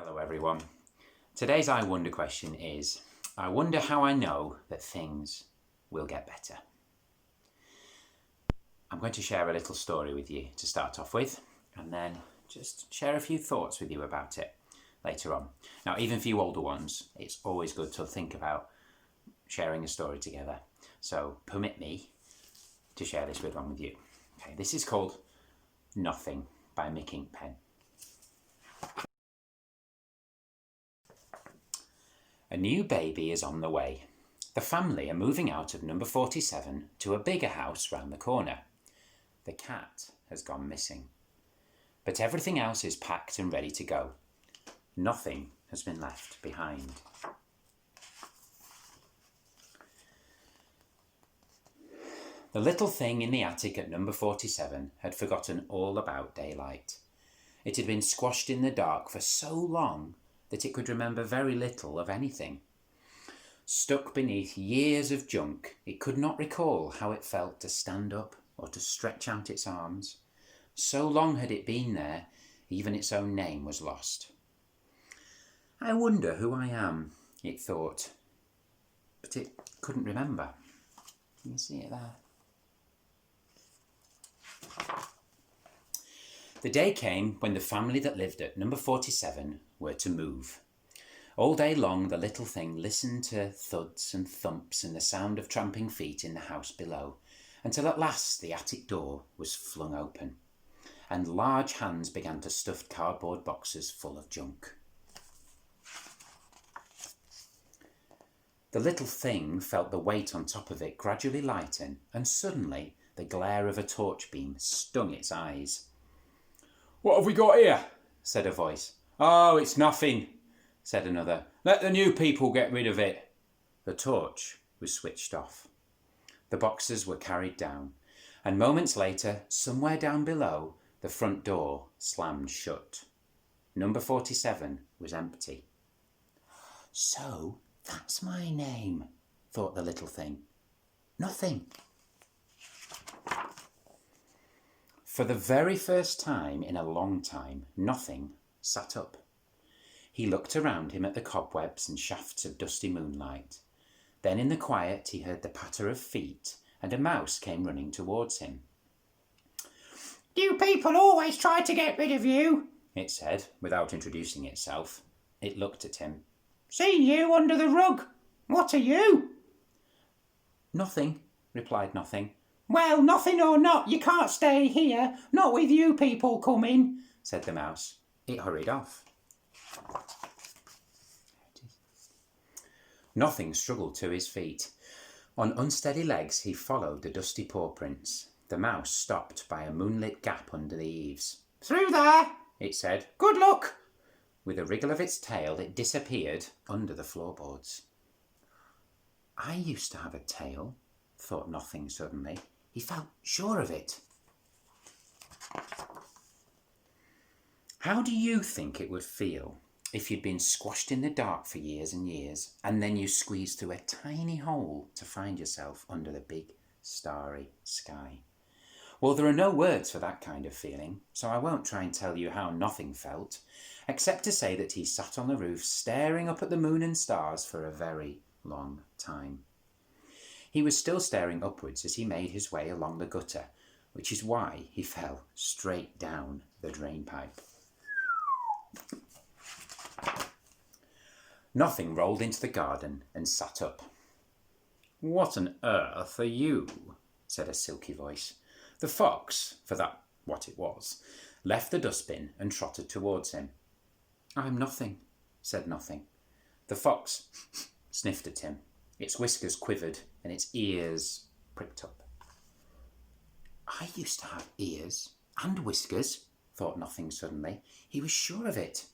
Hello everyone. Today's I Wonder question is, I wonder how I know that things will get better. I'm going to share a little story with you to start off with, and then just share a few thoughts with you about it later on. Now, even for you older ones, it's always good to think about sharing a story together. So permit me to share this one with you. Okay, this is called Nothing by Mick Inkpen. A new baby is on the way. The family are moving out of number 47 to a bigger house round the corner. The cat has gone missing. But everything else is packed and ready to go. Nothing has been left behind. The little thing in the attic at number 47 had forgotten all about daylight. It had been squashed in the dark for so long that it could remember very little of anything. Stuck beneath years of junk, it could not recall how it felt to stand up or to stretch out its arms. So long had it been there, even its own name was lost. I wonder who I am, it thought, but it couldn't remember. You can see it there. The day came when the family that lived at number 47 were to move. All day long the little thing listened to thuds and thumps and the sound of tramping feet in the house below, until at last the attic door was flung open, and large hands began to stuff cardboard boxes full of junk. The little thing felt the weight on top of it gradually lighten, and suddenly the glare of a torch beam stung its eyes. "What have we got here?" said a voice. "Oh, it's nothing," said another. "Let the new people get rid of it." The torch was switched off. The boxes were carried down, and moments later, somewhere down below, the front door slammed shut. Number 47 was empty. So that's my name, thought the little thing. Nothing. For the very first time in a long time, Nothing sat up. He looked around him at the cobwebs and shafts of dusty moonlight. Then in the quiet he heard the patter of feet, and a mouse came running towards him. "You people always try to get rid of you," it said, without introducing itself. It looked at him. "Seen you under the rug. What are you?" "Nothing," replied Nothing. "Well, nothing or not, you can't stay here, not with you people coming," said the mouse. It hurried off. Nothing struggled to his feet. On unsteady legs he followed the dusty paw prints. The mouse stopped by a moonlit gap under the eaves. "Through there," it said. "Good luck." With a wriggle of its tail it disappeared under the floorboards. I used to have a tail, thought Nothing suddenly. He felt sure of it. How do you think it would feel if you'd been squashed in the dark for years and years, and then you squeezed through a tiny hole to find yourself under the big, starry sky? Well, there are no words for that kind of feeling, so I won't try and tell you how Nothing felt, except to say that he sat on the roof staring up at the moon and stars for a very long time. He was still staring upwards as he made his way along the gutter, which is why he fell straight down the drain pipe. Nothing rolled into the garden and sat up. "What on earth are you?" said a silky voice. The fox, for that what it was, left the dustbin and trotted towards him. "I'm Nothing," said Nothing. The fox sniffed at him. Its whiskers quivered and its ears pricked up. I used to have ears and whiskers, thought Nothing suddenly. He was sure of it.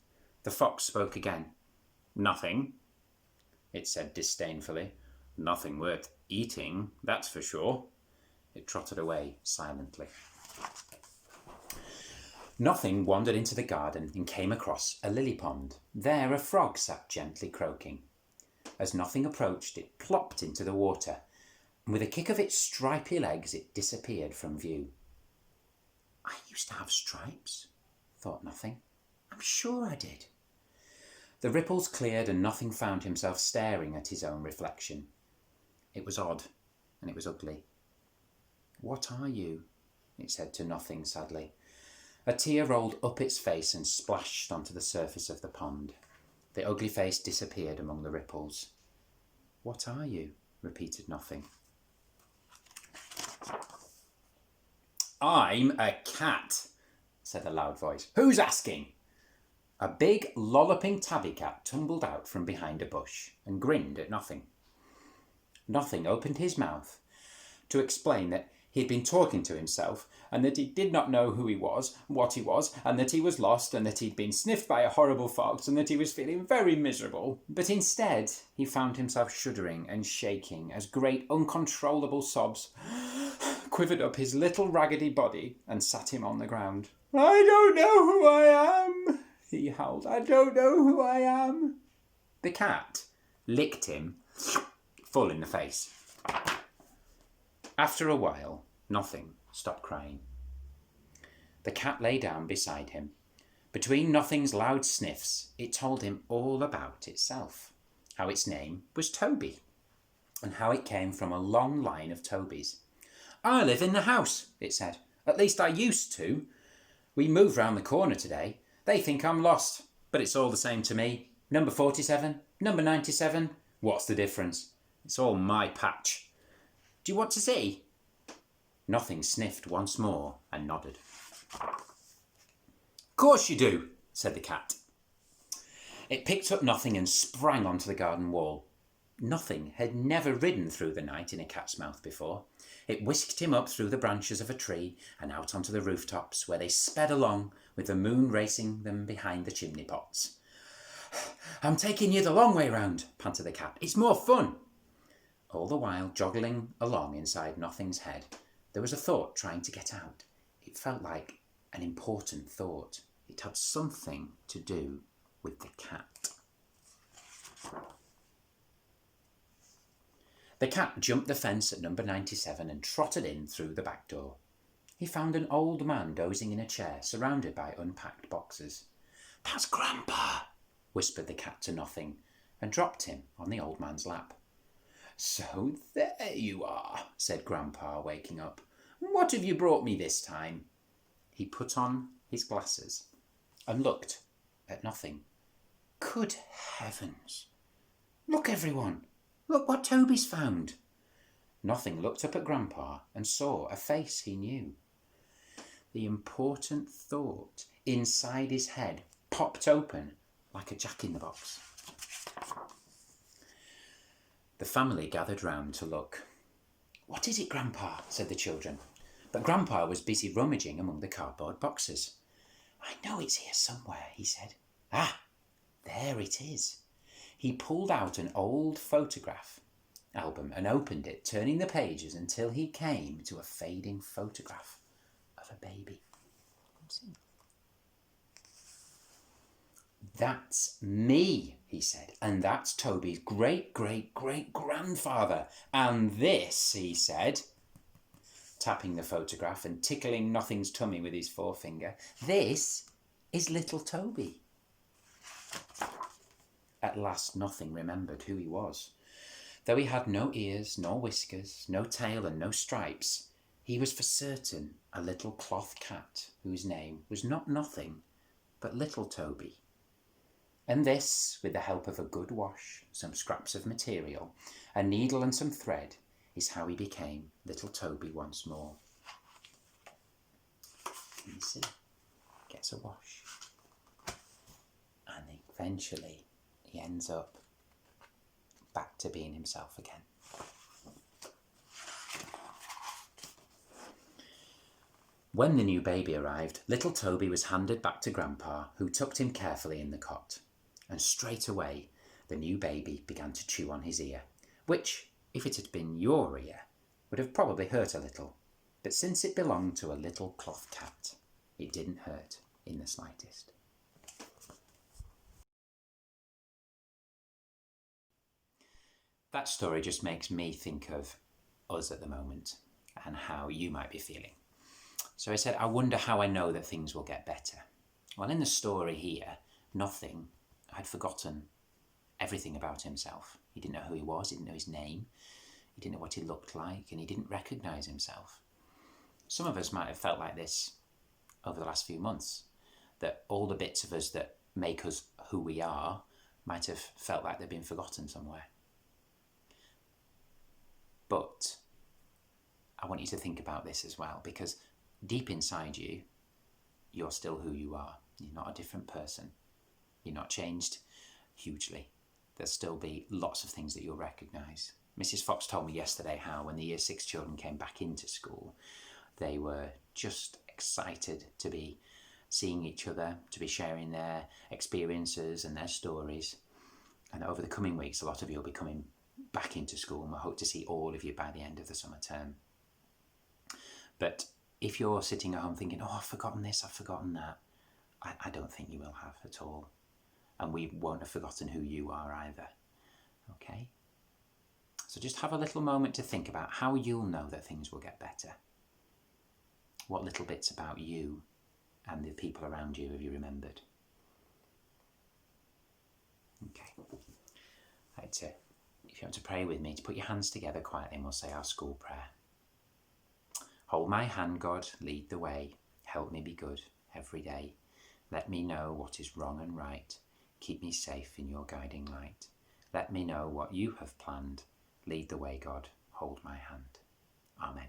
The fox spoke again. "Nothing," it said disdainfully. "Nothing worth eating, that's for sure." It trotted away silently. Nothing wandered into the garden and came across a lily pond. There a frog sat gently croaking. As Nothing approached, it plopped into the water, and with a kick of its stripy legs it disappeared from view. I used to have stripes, thought Nothing. I'm sure I did. The ripples cleared and Nothing found himself staring at his own reflection. It was odd, and it was ugly. "What are you?" it said to Nothing sadly. A tear rolled up its face and splashed onto the surface of the pond. The ugly face disappeared among the ripples. "What are you?" repeated Nothing. "I'm a cat," said a loud voice. "Who's asking?" A big, lolloping tabby cat tumbled out from behind a bush and grinned at Nothing. Nothing opened his mouth to explain that he had been talking to himself and that he did not know who he was, what he was, and that he was lost and that he'd been sniffed by a horrible fox and that he was feeling very miserable. But instead, he found himself shuddering and shaking as great uncontrollable sobs quivered up his little raggedy body and sat him on the ground. "I don't know who I am," he howled. "I don't know who I am." The cat licked him full in the face. After a while, Nothing stopped crying. The cat lay down beside him. Between Nothing's loud sniffs, it told him all about itself, how its name was Toby, and how it came from a long line of Tobys. "I live in the house," it said. "At least I used to. We moved round the corner today. They think I'm lost, but it's all the same to me. Number 47, number 97, what's the difference? It's all my patch. Do you want to see?" Nothing sniffed once more and nodded. "Course you do," said the cat. It picked up Nothing and sprang onto the garden wall. Nothing had never ridden through the night in a cat's mouth before. It whisked him up through the branches of a tree and out onto the rooftops, where they sped along with the moon racing them behind the chimney pots. "I'm taking you the long way round," panted the cat. "It's more fun." All the while joggling along inside Nothing's head, there was a thought trying to get out. It felt like an important thought. It had something to do with the cat. The cat jumped the fence at number 97 and trotted in through the back door. He found an old man dozing in a chair, surrounded by unpacked boxes. "That's Grandpa," whispered the cat to Nothing, and dropped him on the old man's lap. "So there you are," said Grandpa, waking up. "What have you brought me this time?" He put on his glasses and looked at Nothing. "Good heavens! Look, everyone! Look what Toby's found!" Nothing looked up at Grandpa and saw a face he knew. The important thought inside his head popped open like a jack-in-the-box. The family gathered round to look. "What is it, Grandpa?" said the children. But Grandpa was busy rummaging among the cardboard boxes. "I know it's here somewhere," he said. "Ah, there it is." He pulled out an old photograph album and opened it, turning the pages until he came to a fading photograph of a baby. "That's me," he said, "and that's Toby's great-great-great-grandfather. And this," he said, tapping the photograph and tickling Nothing's tummy with his forefinger, "this is little Toby." At last Nothing remembered who he was. Though he had no ears, nor whiskers, no tail and no stripes, he was for certain a little cloth cat whose name was not Nothing, but Little Toby. And this, with the help of a good wash, some scraps of material, a needle and some thread, is how he became Little Toby once more. You see, gets a wash, and eventually he ends up back to being himself again. When the new baby arrived, Little Toby was handed back to Grandpa, who tucked him carefully in the cot. And straight away, the new baby began to chew on his ear, which, if it had been your ear, would have probably hurt a little. But since it belonged to a little cloth cat, it didn't hurt in the slightest. That story just makes me think of us at the moment and how you might be feeling. So I said, I wonder how I know that things will get better. Well, in the story here, Nothing had forgotten everything about himself. He didn't know who he was, he didn't know his name, he didn't know what he looked like, and he didn't recognise himself. Some of us might have felt like this over the last few months, that all the bits of us that make us who we are might have felt like they've been forgotten somewhere. But I want you to think about this as well, because deep inside you, you're still who you are. You're not a different person. You're not changed hugely. There'll still be lots of things that you'll recognise. Mrs. Fox told me yesterday how when the Year 6 children came back into school, they were just excited to be seeing each other, to be sharing their experiences and their stories. And over the coming weeks, a lot of you will be coming back into school, and we hope to see all of you by the end of the summer term. But if you're sitting at home thinking, oh, I've forgotten this, I've forgotten that, I don't think you will have at all. And we won't have forgotten who you are either. Okay? So just have a little moment to think about how you'll know that things will get better. What little bits about you and the people around you have you remembered? Okay. If you want to pray with me, to put your hands together quietly and we'll say our school prayer. Hold my hand, God, lead the way. Help me be good every day. Let me know what is wrong and right. Keep me safe in your guiding light. Let me know what you have planned. Lead the way, God. Hold my hand. Amen.